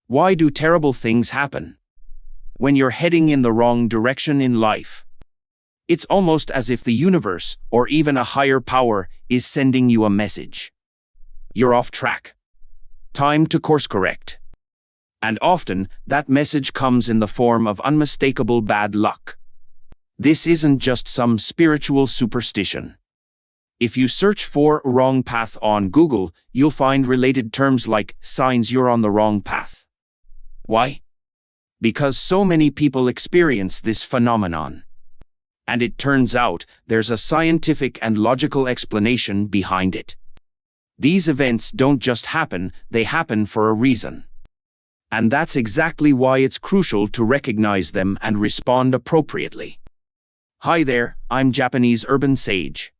Why do terrible things happen? When you're heading in the wrong direction in life, it's almost as if the universe, or even a higher power, is sending you a message. You're off track. Time to course correct. And often, that message comes in the form of unmistakable bad luck. This isn't just some spiritual superstition. If you search for wrong path on Google, you'll find related terms like signs you're on the wrong path. Why? Because so many people experience this phenomenon. And it turns out there's a scientific and logical explanation behind it. These events don't just happen, they happen for a reason. And that's exactly why it's crucial to recognize them and respond appropriately. Hi there, I'm Japanese Urban Sage.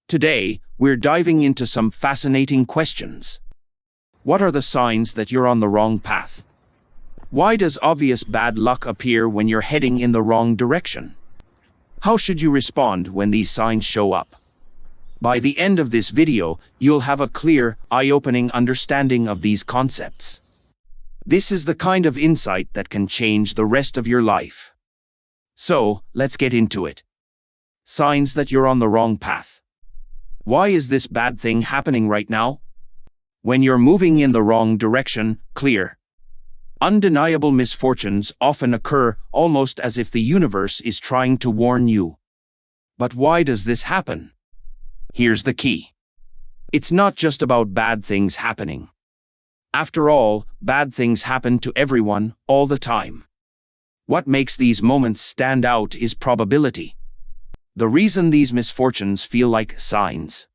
Today, we're diving into some fascinating questions. What are the signs that you're on the wrong path? Why does obvious bad luck appear when you're heading in the wrong direction? How should you respond when these signs show up? By the end of this video, you'll have a clear, eye-opening understanding of these concepts. This is the kind of insight that can change the rest of your life. So, let's get into it. Signs that you're on the wrong path. Why is this bad thing happening right now? When you're moving in the wrong direction, clear. Undeniable misfortunes often occur almost as if the universe is trying to warn you. But why does this happen? Here's the key. It's not just about bad things happening. After all, bad things happen to everyone, all the time. What makes these moments stand out is probability. The reason these misfortunes feel like signs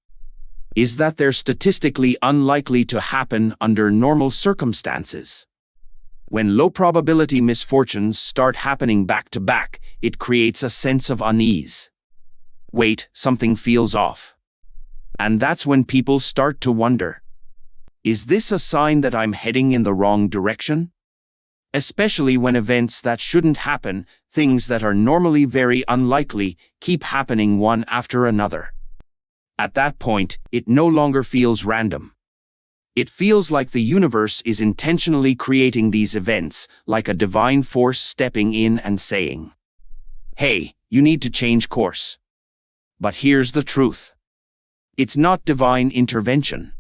is that they're statistically unlikely to happen under normal circumstances. When low-probability misfortunes start happening back-to-back, it creates a sense of unease. Wait, something feels off. And that's when people start to wonder, is this a sign that I'm heading in the wrong direction? Especially when events that shouldn't happen, things that are normally very unlikely, keep happening one after another. At that point, it no longer feels random. It feels like the universe is intentionally creating these events, like a divine force stepping in and saying, "Hey, you need to change course." But here's the truth. It's not divine intervention.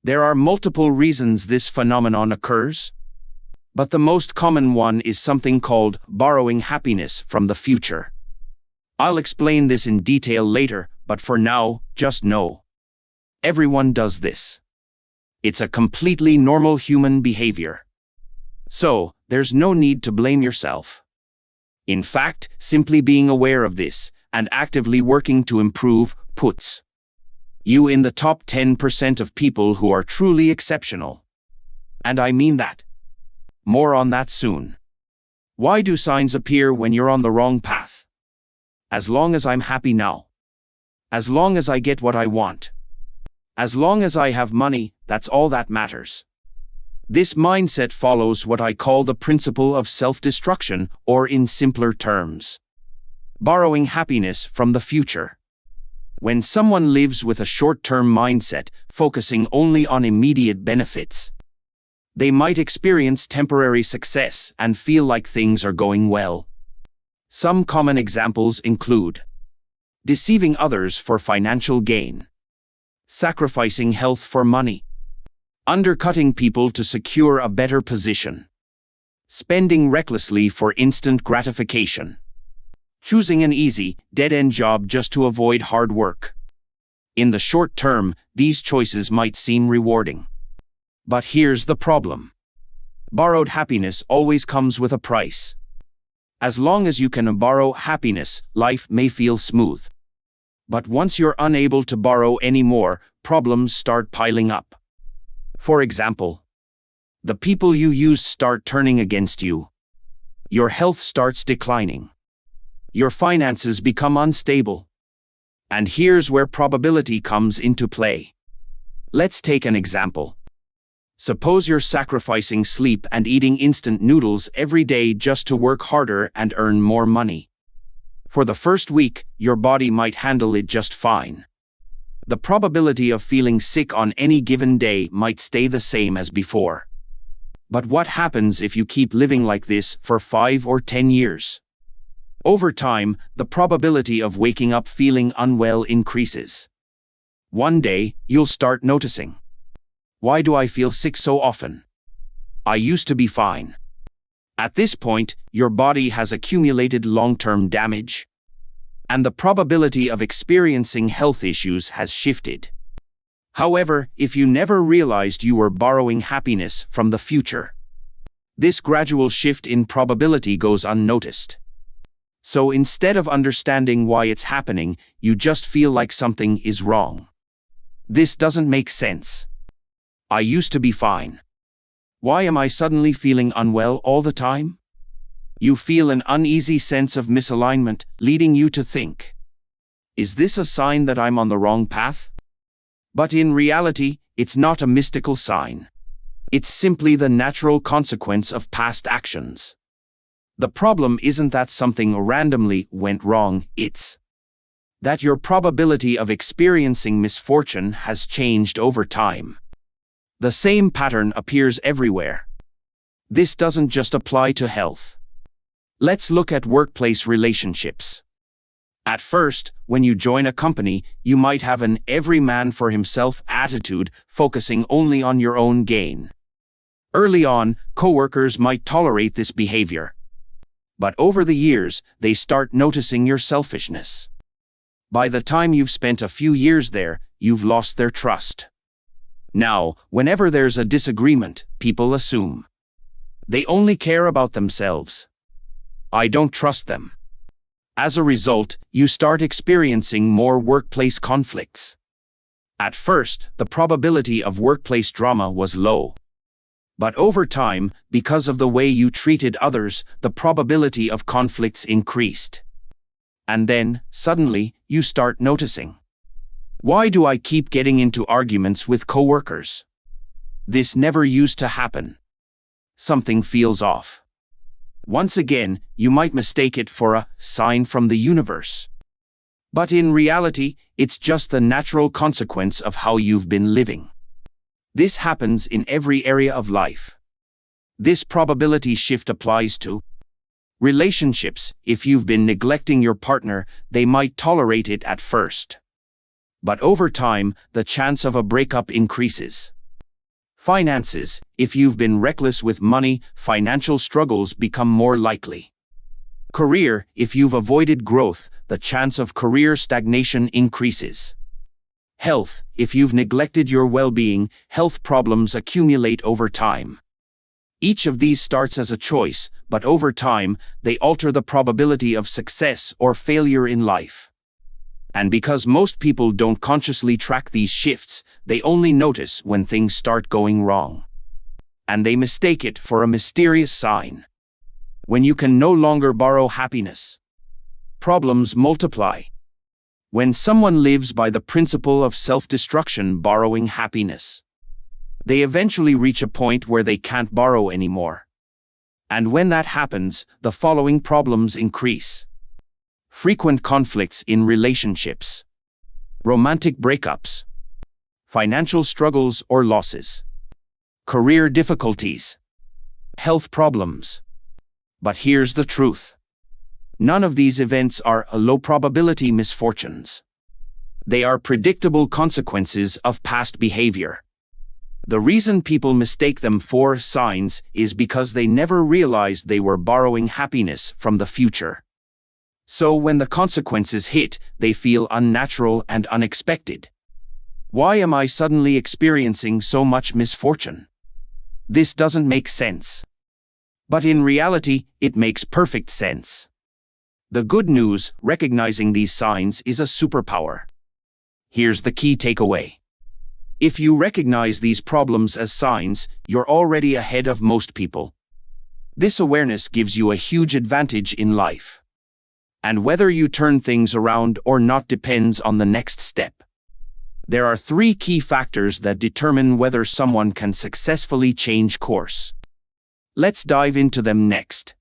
There are multiple reasons this phenomenon occurs, but the most common one is something called borrowing happiness from the future. I'll explain this in detail later, but for now, just know. Everyone does this. It's a completely normal human behavior. So, there's no need to blame yourself. In fact, simply being aware of this and actively working to improve puts you in the top 10% of people who are truly exceptional. And I mean that. More on that soon. Why do signs appear when you're on the wrong path? As long as I'm happy now. As long as I get what I want. As long as I have money, that's all that matters. This mindset follows what I call the principle of self-destruction, or in simpler terms, borrowing happiness from the future. When someone lives with a short-term mindset, focusing only on immediate benefits, they might experience temporary success and feel like things are going well. Some common examples include deceiving others for financial gain, sacrificing health for money, undercutting people to secure a better position, spending recklessly for instant gratification, choosing an easy, dead-end job just to avoid hard work. In the short term, these choices might seem rewarding. But here's the problem. Borrowed happiness always comes with a price. As long as you can borrow happiness, life may feel smooth. But once you're unable to borrow anymore, problems start piling up. For example, the people you use start turning against you. Your health starts declining. Your finances become unstable. And here's where probability comes into play. Let's take an example. Suppose you're sacrificing sleep and eating instant noodles every day just to work harder and earn more money. For the first week, your body might handle it just fine. The probability of feeling sick on any given day might stay the same as before. But what happens if you keep living like this for 5 or 10 years? Over time, the probability of waking up feeling unwell increases. One day, you'll start noticing. Why do I feel sick so often? I used to be fine. At this point, your body has accumulated long-term damage, and the probability of experiencing health issues has shifted. However, if you never realized you were borrowing happiness from the future, this gradual shift in probability goes unnoticed. So instead of understanding why it's happening, you just feel like something is wrong. This doesn't make sense. I used to be fine. Why am I suddenly feeling unwell all the time? You feel an uneasy sense of misalignment, leading you to think, is this a sign that I'm on the wrong path? But in reality, it's not a mystical sign. It's simply the natural consequence of past actions. The problem isn't that something randomly went wrong, it's that your probability of experiencing misfortune has changed over time. The same pattern appears everywhere. This doesn't just apply to health. Let's look at workplace relationships. At first, when you join a company, you might have an every man for himself attitude, focusing only on your own gain. Early on, coworkers might tolerate this behavior. But over the years, they start noticing your selfishness. By the time you've spent a few years there, you've lost their trust. Now, whenever there's a disagreement, people assume they only care about themselves. I don't trust them. As a result, you start experiencing more workplace conflicts. At first, the probability of workplace drama was low. But over time, because of the way you treated others, the probability of conflicts increased. And then, suddenly, you start noticing. Why do I keep getting into arguments with coworkers? This never used to happen. Something feels off. Once again, you might mistake it for a sign from the universe. But in reality, it's just the natural consequence of how you've been living. This happens in every area of life. This probability shift applies to relationships. If you've been neglecting your partner, they might tolerate it at first. But over time, the chance of a breakup increases. Finances. If you've been reckless with money, financial struggles become more likely. Career. If you've avoided growth, the chance of career stagnation increases. Health. If you've neglected your well-being, health problems accumulate over time. Each of these starts as a choice, but over time, they alter the probability of success or failure in life. And because most people don't consciously track these shifts, they only notice when things start going wrong. And they mistake it for a mysterious sign. When you can no longer borrow happiness, problems multiply. When someone lives by the principle of self-destruction, borrowing happiness, they eventually reach a point where they can't borrow anymore. And when that happens, the following problems increase. Frequent conflicts in relationships, romantic breakups, financial struggles or losses, career difficulties, health problems. But here's the truth. None of these events are low-probability misfortunes. They are predictable consequences of past behavior. The reason people mistake them for signs is because they never realized they were borrowing happiness from the future. So when the consequences hit, they feel unnatural and unexpected. Why am I suddenly experiencing so much misfortune? This doesn't make sense. But in reality, it makes perfect sense. The good news, recognizing these signs is a superpower. Here's the key takeaway. If you recognize these problems as signs, you're already ahead of most people. This awareness gives you a huge advantage in life. And whether you turn things around or not depends on the next step. There are 3 key factors that determine whether someone can successfully change course. Let's dive into them next.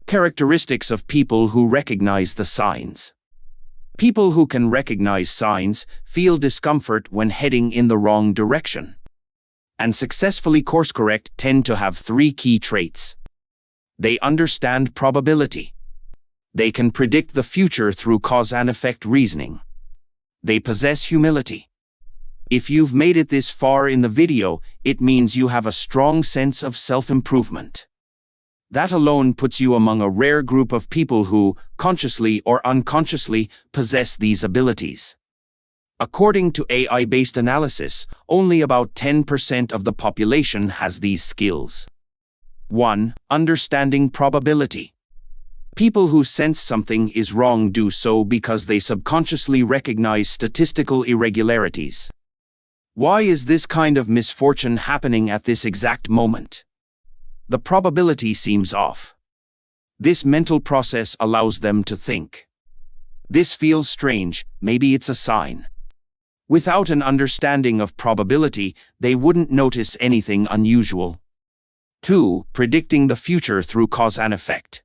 Characteristics of people who recognize the signs. People who can recognize signs feel discomfort when heading in the wrong direction. and successfully course-correct tend to have three key traits. They understand probability. They can predict the future through cause and effect reasoning. They possess humility. If you've made it this far in the video, it means you have a strong sense of self-improvement. That alone puts you among a rare group of people who, consciously or unconsciously, possess these abilities. According to AI-based analysis, only about 10% of the population has these skills. 1. Understanding probability. People who sense something is wrong do so because they subconsciously recognize statistical irregularities. Why is this kind of misfortune happening at this exact moment? The probability seems off. This mental process allows them to think. This feels strange, maybe it's a sign. Without an understanding of probability, they wouldn't notice anything unusual. 2. Predicting the future through cause and effect.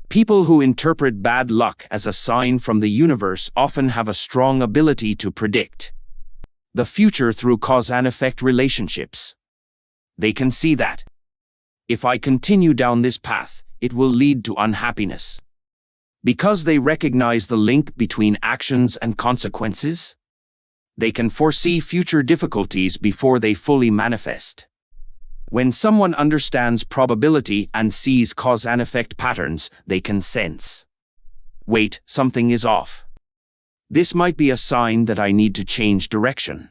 People who interpret bad luck as a sign from the universe often have a strong ability to predict the future through cause and effect relationships. They can see that if I continue down this path, it will lead to unhappiness. Because they recognize the link between actions and consequences, they can foresee future difficulties before they fully manifest. When someone understands probability and sees cause and effect patterns, they can sense, wait, something is off. This might be a sign that I need to change direction.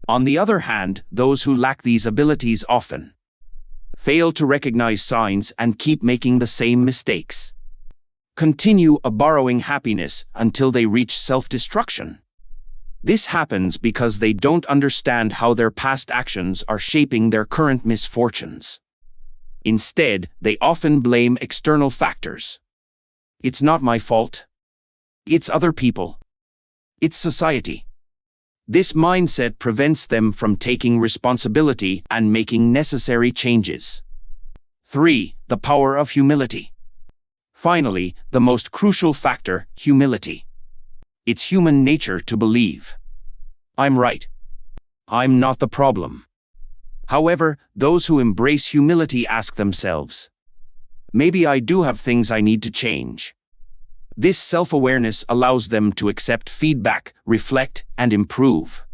On the other hand, those who lack these abilities often fail to recognize signs and keep making the same mistakes. Continue borrowing happiness until they reach self-destruction. This happens because they don't understand how their past actions are shaping their current misfortunes. Instead, they often blame external factors. It's not my fault. It's other people. It's society. This mindset prevents them from taking responsibility and making necessary changes. 3. The power of humility. Finally, the most crucial factor, humility. It's human nature to believe I'm right. I'm not the problem. However, those who embrace humility ask themselves, maybe I do have things I need to change. This self-awareness allows them to accept feedback, reflect, and improve.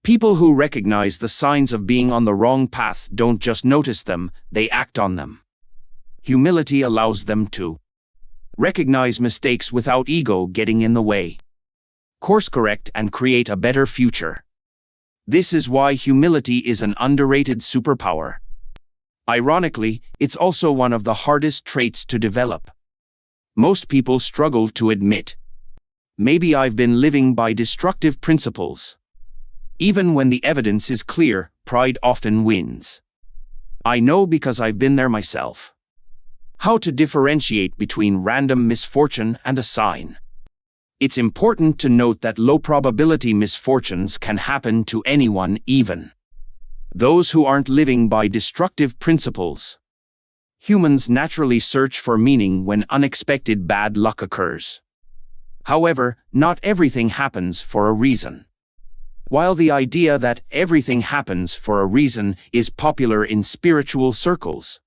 People who recognize the signs of being on the wrong path don't just notice them, they act on them. Humility allows them to recognize mistakes without ego getting in the way, course-correct, and create a better future. This is why humility is an underrated superpower. Ironically, it's also one of the hardest traits to develop. Most people struggle to admit, maybe I've been living by destructive principles. Even when the evidence is clear, pride often wins. I know because I've been there myself. How to differentiate between random misfortune and a sign. It's important to note that low-probability misfortunes can happen to anyone, even those who aren't living by destructive principles. Humans naturally search for meaning when unexpected bad luck occurs. However, not everything happens for a reason. While the idea that everything happens for a reason is popular in spiritual circles,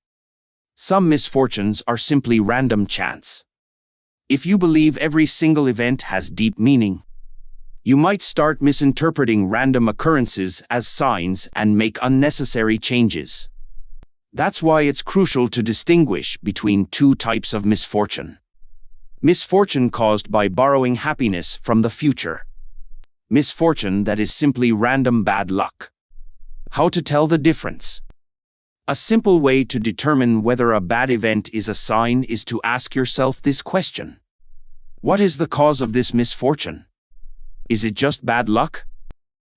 some misfortunes are simply random chance. If you believe every single event has deep meaning, you might start misinterpreting random occurrences as signs and make unnecessary changes. That's why it's crucial to distinguish between two types of misfortune. Misfortune caused by borrowing happiness from the future. Misfortune that is simply random bad luck. How to tell the difference? A simple way to determine whether a bad event is a sign is to ask yourself this question. What is the cause of this misfortune? Is it just bad luck?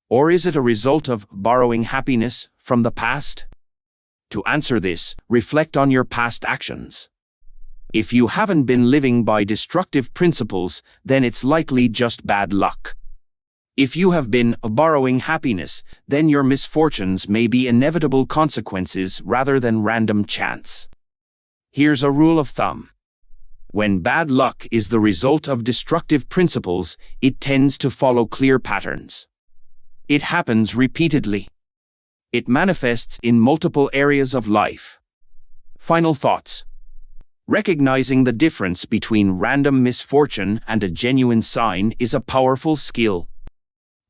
Or is it a result of borrowing happiness from the past? To answer this, reflect on your past actions. If you haven't been living by destructive principles, then it's likely just bad luck. If you have been borrowing happiness, then your misfortunes may be inevitable consequences rather than random chance. Here's a rule of thumb. When bad luck is the result of destructive principles, it tends to follow clear patterns. It happens repeatedly. It manifests in multiple areas of life. Final thoughts. Recognizing the difference between random misfortune and a genuine sign is a powerful skill.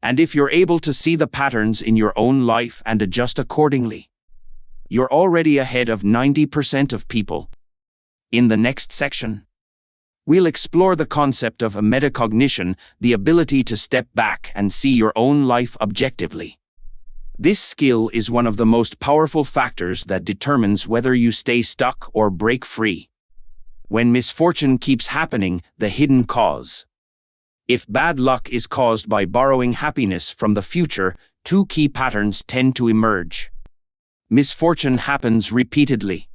And if you're able to see the patterns in your own life and adjust accordingly, you're already ahead of 90% of people. In the next section, we'll explore the concept of metacognition, the ability to step back and see your own life objectively. This skill is one of the most powerful factors that determines whether you stay stuck or break free. When misfortune keeps happening, the hidden cause. If bad luck is caused by borrowing happiness from the future, two key patterns tend to emerge. Misfortune happens repeatedly.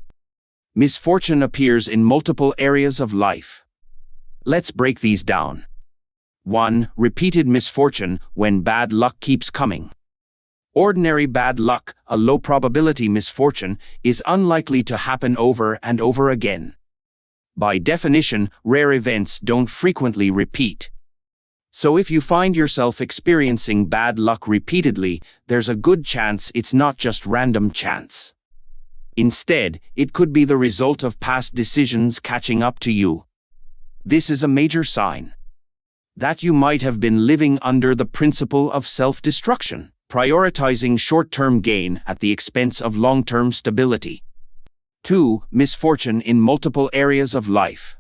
Misfortune appears in multiple areas of life. Let's break these down. 1. Repeated misfortune, when bad luck keeps coming. Ordinary bad luck, a low-probability misfortune, is unlikely to happen over and over again. By definition, rare events don't frequently repeat. So if you find yourself experiencing bad luck repeatedly, there's a good chance it's not just random chance. Instead, it could be the result of past decisions catching up to you. This is a major sign that you might have been living under the principle of self-destruction, prioritizing short-term gain at the expense of long-term stability. 2. Misfortune in multiple areas of life.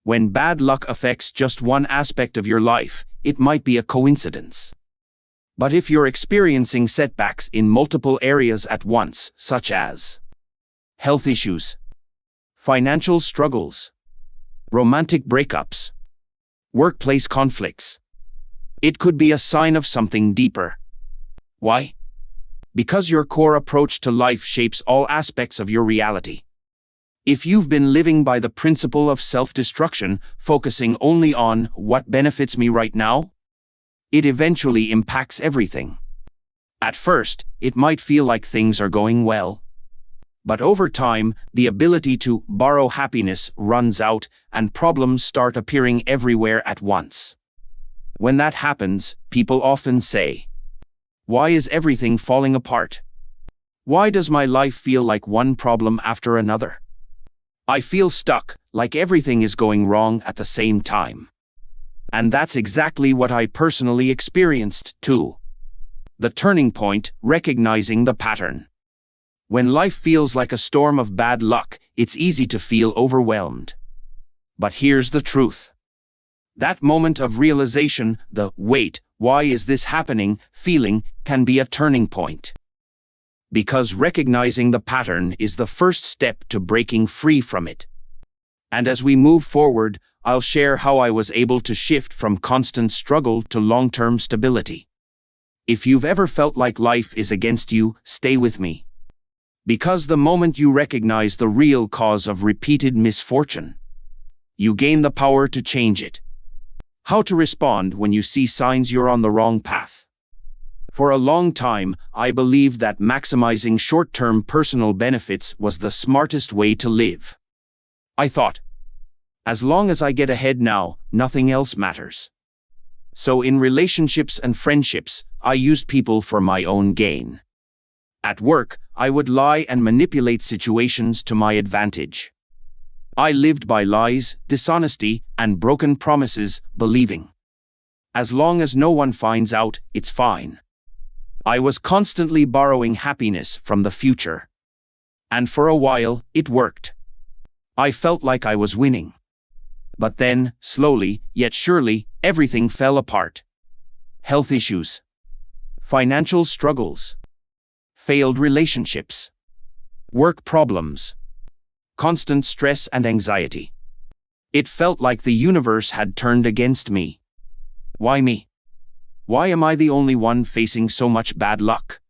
When bad luck affects just one aspect of your life, it might be a coincidence. But if you're experiencing setbacks in multiple areas at once, such as health issues, financial struggles, romantic breakups, workplace conflicts, it could be a sign of something deeper. Why? Because your core approach to life shapes all aspects of your reality. If you've been living by the principle of self-destruction, focusing only on what benefits me right now, it eventually impacts everything. At first, it might feel like things are going well. But over time, the ability to borrow happiness runs out and problems start appearing everywhere at once. When that happens, people often say, "Why is everything falling apart? Why does my life feel like one problem after another? I feel stuck, like everything is going wrong at the same time." And that's exactly what I personally experienced too. The turning point, recognizing the pattern. When life feels like a storm of bad luck, it's easy to feel overwhelmed. But here's the truth. That moment of realization, the "wait, why is this happening?" feeling, can be a turning point. Because recognizing the pattern is the first step to breaking free from it. And as we move forward, I'll share how I was able to shift from constant struggle to long-term stability. If you've ever felt like life is against you, stay with me. Because the moment you recognize the real cause of repeated misfortune, you gain the power to change it. How to respond when you see signs you're on the wrong path. For a long time, I believed that maximizing short-term personal benefits was the smartest way to live. I thought, as long as I get ahead now, nothing else matters. So in relationships and friendships, I used people for my own gain. At work, I would lie and manipulate situations to my advantage. I lived by lies, dishonesty, and broken promises, believing, as long as no one finds out, it's fine. I was constantly borrowing happiness from the future. And for a while, it worked. I felt like I was winning. But then, slowly, yet surely, everything fell apart. Health issues, financial struggles, failed relationships, work problems, constant stress and anxiety. It felt like the universe had turned against me. Why me? Why am I the only one facing so much bad luck?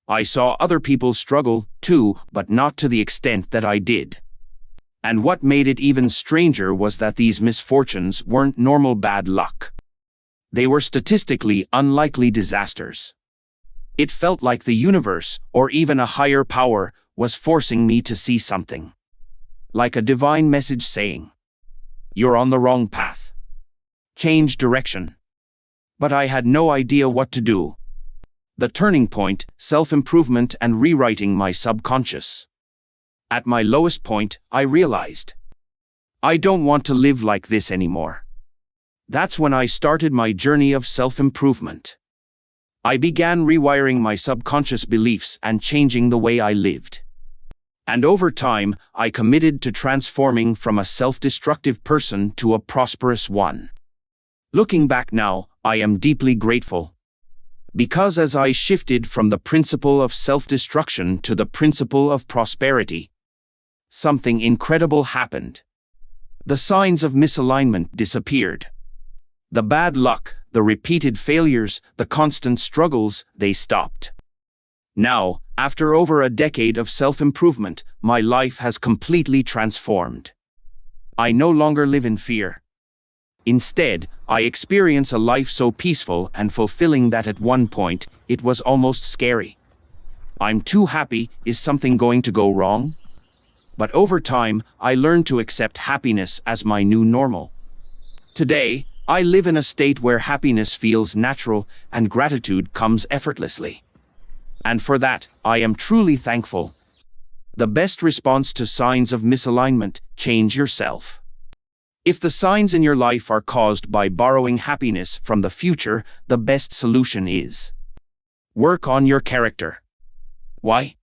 I saw other people struggle, too, but not to the extent that I did. And what made it even stranger was that these misfortunes weren't normal bad luck. They were statistically unlikely disasters. It felt like the universe, or even a higher power, was forcing me to see something. Like a divine message saying, "You're on the wrong path. Change direction." But I had no idea what to do. The turning point, self-improvement and rewriting my subconscious. At my lowest point, I realized, I don't want to live like this anymore. That's when I started my journey of self-improvement. I began rewiring my subconscious beliefs and changing the way I lived. And over time, I committed to transforming from a self-destructive person to a prosperous one. Looking back now, I am deeply grateful. Because as I shifted from the principle of self-destruction to the principle of prosperity, something incredible happened. The signs of misalignment disappeared. The bad luck, the repeated failures, the constant struggles, they stopped. Now, after over a decade of self-improvement, my life has completely transformed. I no longer live in fear. Instead, I experience a life so peaceful and fulfilling that at one point, it was almost scary. I'm too happy, is something going to go wrong? But over time, I learned to accept happiness as my new normal. Today, I live in a state where happiness feels natural and gratitude comes effortlessly. And for that, I am truly thankful. The best response to signs of misalignment: change yourself. If the signs in your life are caused by borrowing happiness from the future, the best solution is work on your character. Why?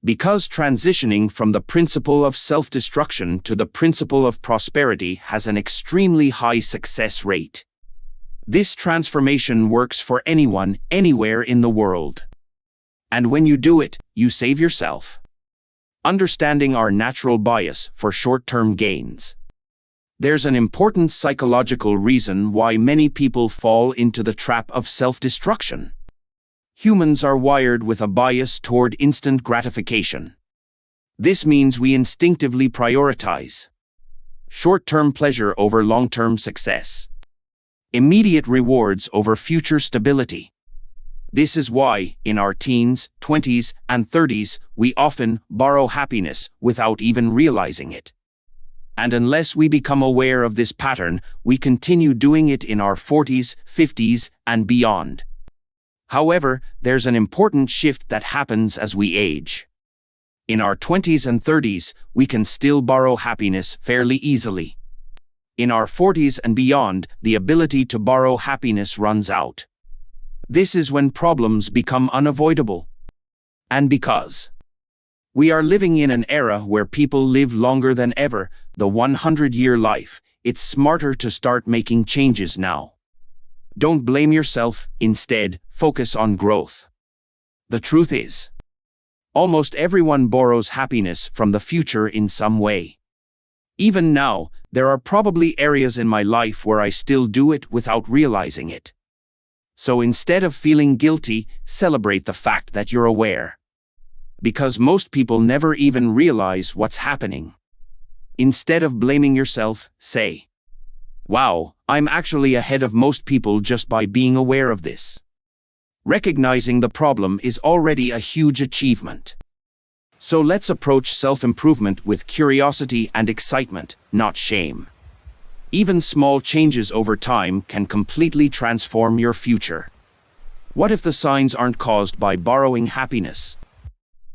Because transitioning from the principle of self-destruction to the principle of prosperity has an extremely high success rate. This transformation works for anyone, anywhere in the world. And when you do it, you save yourself. Understanding our natural bias for short-term gains. There's an important psychological reason why many people fall into the trap of self-destruction. Humans are wired with a bias toward instant gratification. This means we instinctively prioritize short-term pleasure over long-term success, immediate rewards over future stability. This is why, in our teens, 20s, and 30s, we often borrow happiness without even realizing it. And unless we become aware of this pattern, we continue doing it in our 40s, 50s, and beyond. However, there's an important shift that happens as we age. In our 20s and 30s, we can still borrow happiness fairly easily. In our 40s and beyond, the ability to borrow happiness runs out. This is when problems become unavoidable. And because we are living in an era where people live longer than ever, the 100-year life, it's smarter to start making changes now. Don't blame yourself, instead, focus on growth. The truth is, almost everyone borrows happiness from the future in some way. Even now, there are probably areas in my life where I still do it without realizing it. So instead of feeling guilty, celebrate the fact that you're aware. Because most people never even realize what's happening. Instead of blaming yourself, say, "Wow, I'm actually ahead of most people just by being aware of this." Recognizing the problem is already a huge achievement. So let's approach self-improvement with curiosity and excitement, not shame. Even small changes over time can completely transform your future. What if the signs aren't caused by borrowing happiness?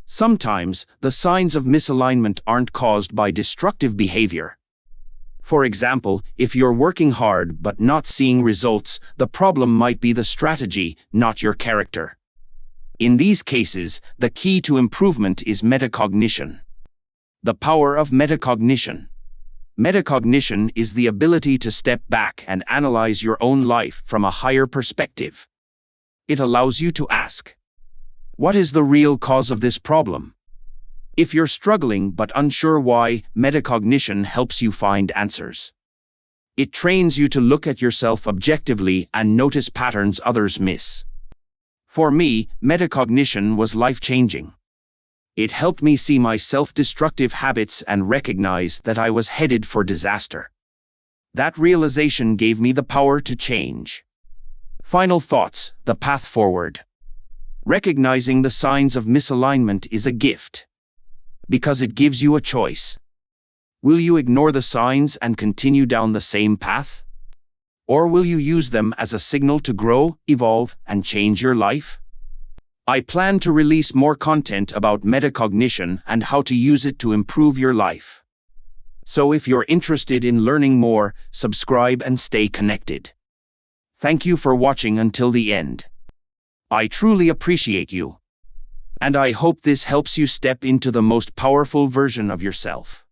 Sometimes, the signs of misalignment aren't caused by destructive behavior. For example, if you're working hard but not seeing results, the problem might be the strategy, not your character. In these cases, the key to improvement is metacognition. The power of metacognition. Metacognition is the ability to step back and analyze your own life from a higher perspective. It allows you to ask, what is the real cause of this problem? If you're struggling but unsure why, metacognition helps you find answers. It trains you to look at yourself objectively and notice patterns others miss. For me, metacognition was life-changing. It helped me see my self-destructive habits and recognize that I was headed for disaster. That realization gave me the power to change. Final thoughts: the path forward. Recognizing the signs of misalignment is a gift. Because it gives you a choice. Will you ignore the signs and continue down the same path? Or will you use them as a signal to grow, evolve, and change your life? I plan to release more content about metacognition and how to use it to improve your life. So if you're interested in learning more, subscribe and stay connected. Thank you for watching until the end. I truly appreciate you. And I hope this helps you step into the most powerful version of yourself.